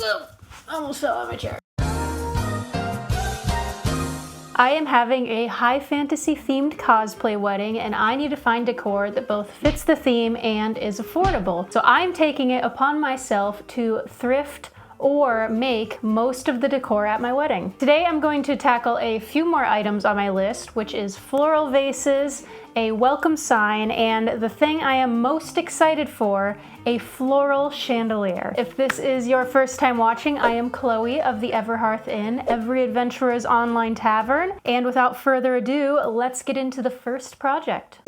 I almost fell out of my chair. I am having a high fantasy themed cosplay wedding, and I need to find decor that both fits the theme and is affordable. So I'm taking it upon myself to thrift or make most of the decor at my wedding. Today I'm going to tackle a few more items on my list, which is floral vases, a welcome sign, and the thing I am most excited for, a floral chandelier. If this is your first time watching, I am Chloe of the Everhearth Inn, Every Adventurer's online tavern, and without further ado, let's get into the first project.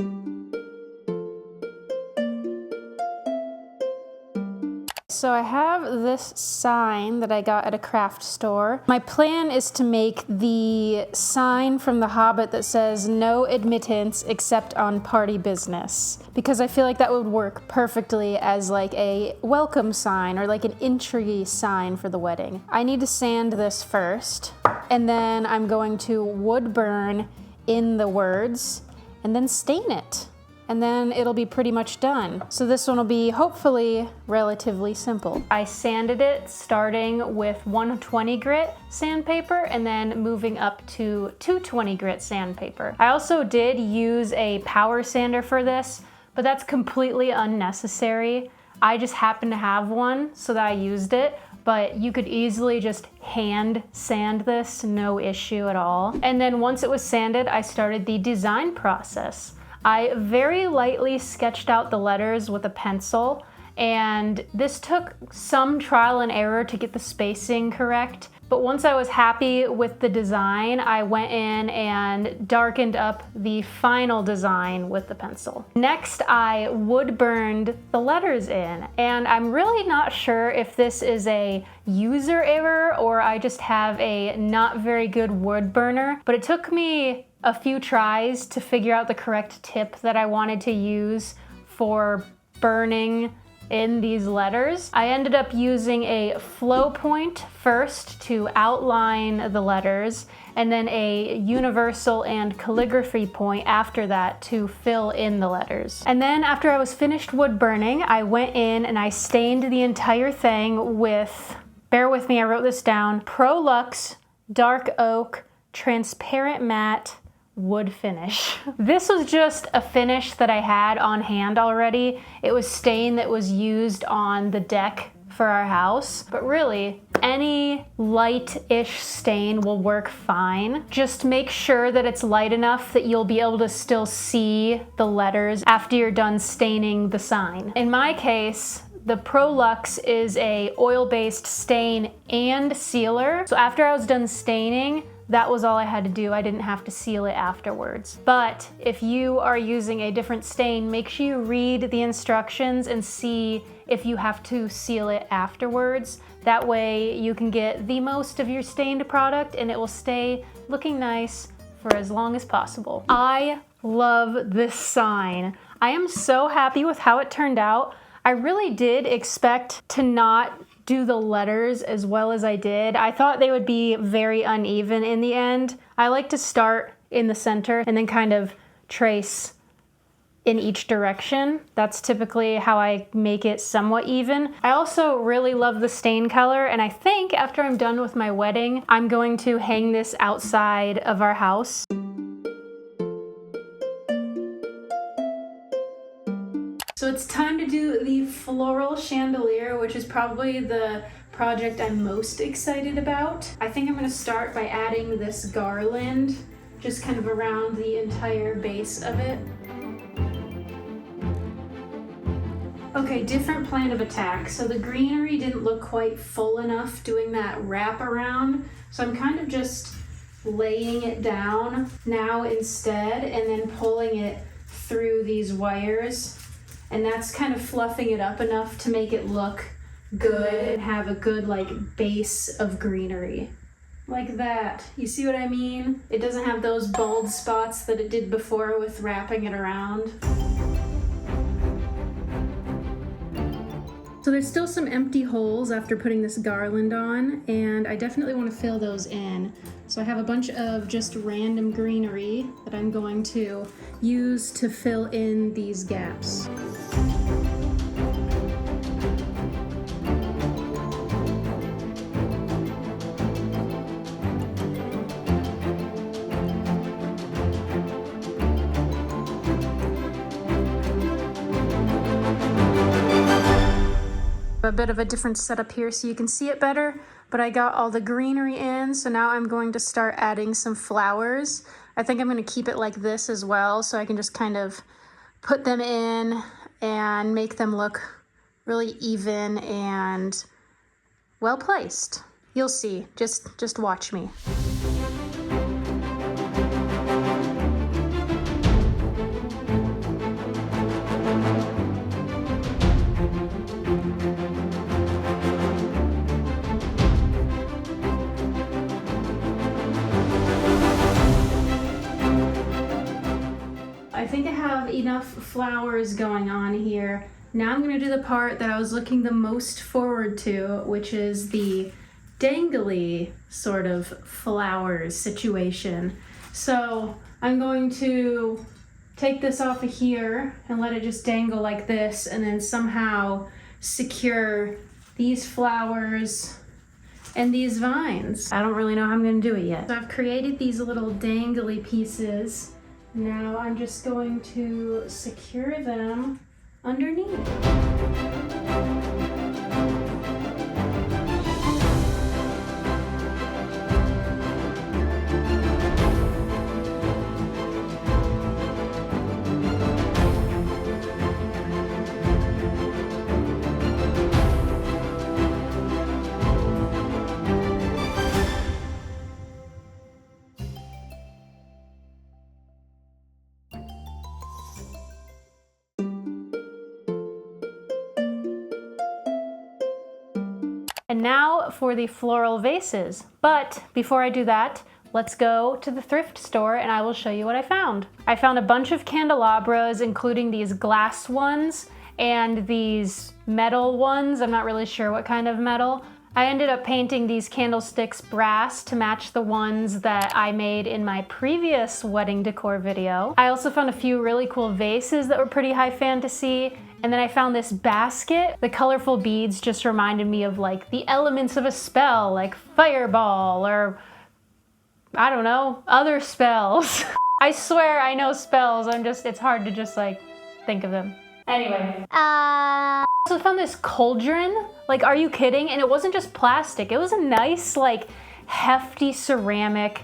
So I have this sign that I got at a craft store. My plan is to make the sign from The Hobbit that says no admittance except on party business, because I feel like that would work perfectly as like a welcome sign or like an entry sign for the wedding. I need to sand this first, and then I'm going to wood burn in the words and then stain it. And then it'll be pretty much done. So this one will be hopefully relatively simple. I sanded it starting with 120 grit sandpaper and then moving up to 220 grit sandpaper. I also did use a power sander for this, but that's completely unnecessary. I just happened to have one, so that I used it. But you could easily just hand sand this, no issue at all. And then once it was sanded, I started the design process. I very lightly sketched out the letters with a pencil, and this took some trial and error to get the spacing correct. But once I was happy with the design, I went in and darkened up the final design with the pencil. Next, I wood burned the letters in, and I'm really not sure if this is a user error or I just have a not very good wood burner, but it took me a few tries to figure out the correct tip that I wanted to use for burning in these letters. I ended up using a flow point first to outline the letters, and then a universal and calligraphy point after that to fill in the letters. And then after I was finished wood burning, I went in and I stained the entire thing with, bear with me, I wrote this down, Prolux Dark Oak Transparent Matte Wood finish. This was just a finish that I had on hand already. It was stain that was used on the deck for our house, but really any light-ish stain will work fine. Just make sure that it's light enough that you'll be able to still see the letters after you're done staining the sign. In my case, the Prolux is a oil-based stain and sealer. So after I was done staining, that was all I had to do. I didn't have to seal it afterwards. But if you are using a different stain, make sure you read the instructions and see if you have to seal it afterwards. That way you can get the most of your stained product and it will stay looking nice for as long as possible. I love this sign. I am so happy with how it turned out. I really did expect to not do the letters as well as I did. I thought they would be very uneven in the end. I like to start in the center and then kind of trace in each direction. That's typically how I make it somewhat even. I also really love the stain color, and I think after I'm done with my wedding, I'm going to hang this outside of our house. So it's time to do the floral chandelier, which is probably the project I'm most excited about. I think I'm going to start by adding this garland just kind of around the entire base of it. Okay, different plan of attack. So the greenery didn't look quite full enough doing that wrap around, so I'm kind of just laying it down now instead and then pulling it through these wires. And that's kind of fluffing it up enough to make it look good and have a good like base of greenery. Like that. You see what I mean? It doesn't have those bald spots that it did before with wrapping it around. So there's still some empty holes after putting this garland on, and I definitely want to fill those in. So I have a bunch of just random greenery that I'm going to use to fill in these gaps. a bit of a different setup here so you can see it better, but I got all the greenery in, so now I'm going to start adding some flowers. I think I'm going to keep it like this as well, so I can just kind of put them in and make them look really even and well placed. You'll see, just watch me. I think I have enough flowers going on here. Now I'm going to do the part that I was looking the most forward to, which is the dangly sort of flowers situation. So I'm going to take this off of here and let it just dangle like this, and then somehow secure these flowers and these vines. I don't really know how I'm going to do it yet. So I've created these little dangly pieces. Now I'm just going to secure them underneath. And now for the floral vases. But before I do that, let's go to the thrift store and I will show you what I found. I found a bunch of candelabras, including these glass ones and these metal ones. I'm not really sure what kind of metal. I ended up painting these candlesticks brass to match the ones that I made in my previous wedding decor video. I also found a few really cool vases that were pretty high fantasy. And then I found this basket. The colorful beads just reminded me of like the elements of a spell, like fireball or, I don't know, other spells. I swear I know spells, it's hard to just like think of them. Anyway. I also found this cauldron. Like, are you kidding? And it wasn't just plastic. It was a nice, like, hefty ceramic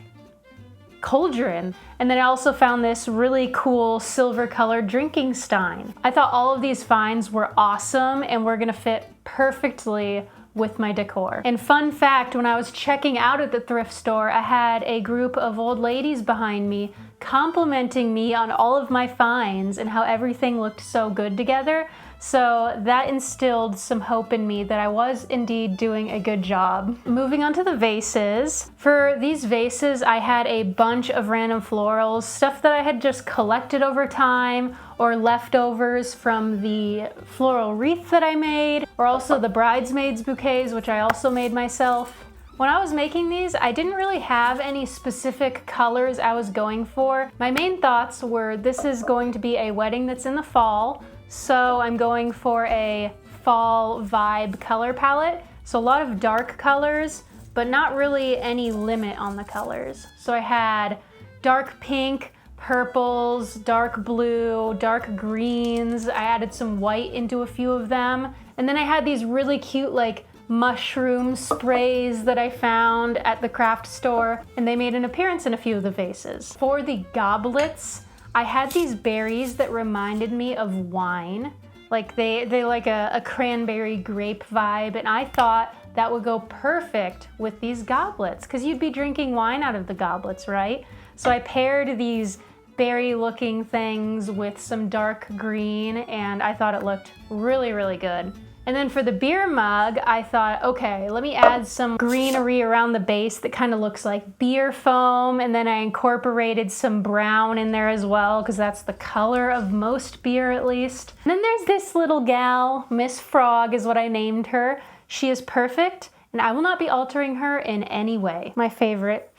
cauldron. And then I also found this really cool silver colored drinking stein. I thought all of these finds were awesome and were gonna fit perfectly with my decor. And fun fact, when I was checking out at the thrift store, I had a group of old ladies behind me complimenting me on all of my finds and how everything looked so good together. So that instilled some hope in me that I was indeed doing a good job. Moving on to the vases. For these vases, I had a bunch of random florals, stuff that I had just collected over time, or leftovers from the floral wreath that I made, or also the bridesmaids bouquets, which I also made myself. When I was making these, I didn't really have any specific colors I was going for. My main thoughts were this is going to be a wedding that's in the fall, so I'm going for a fall vibe color palette. So a lot of dark colors, but not really any limit on the colors. So I had dark pink, purples, dark blue, dark greens. I added some white into a few of them. And then I had these really cute like mushroom sprays that I found at the craft store, and they made an appearance in a few of the vases. For the goblets, I had these berries that reminded me of wine. Like they like a cranberry grape vibe, and I thought that would go perfect with these goblets because you'd be drinking wine out of the goblets, right? So I paired these berry looking things with some dark green, and I thought it looked really, really good. And then for the beer mug, I thought, okay, let me add some greenery around the base that kind of looks like beer foam. And then I incorporated some brown in there as well, because that's the color of most beer at least. And then there's this little gal, Miss Frog is what I named her. She is perfect, and I will not be altering her in any way. My favorite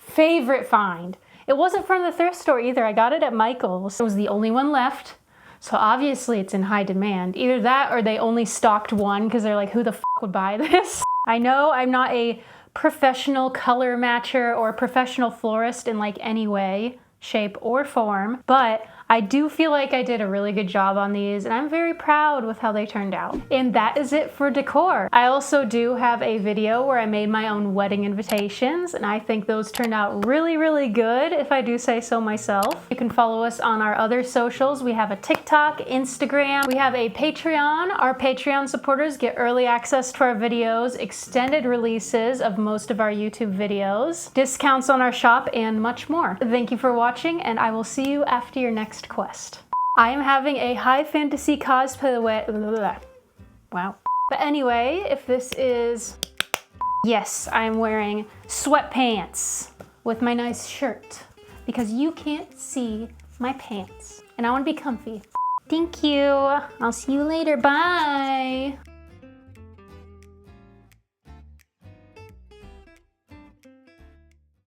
find. It wasn't from the thrift store either. I got it at Michael's. It was the only one left. So obviously it's in high demand. Either that or they only stocked one because they're like, who the f would buy this? I know I'm not a professional color matcher or professional florist in like any way, shape, or form, but I do feel like I did a really good job on these, and I'm very proud with how they turned out. And that is it for decor. I also do have a video where I made my own wedding invitations, and I think those turned out really, really good, if I do say so myself. You can follow us on our other socials. We have a TikTok, Instagram, we have a Patreon. Our Patreon supporters get early access to our videos, extended releases of most of our YouTube videos, discounts on our shop, and much more. Thank you for watching, and I will see you after your next quest. I am having a high fantasy cosplay. Wow. But anyway, if this is... Yes, I'm wearing sweatpants with my nice shirt because you can't see my pants and I want to be comfy. Thank you. I'll see you later. Bye.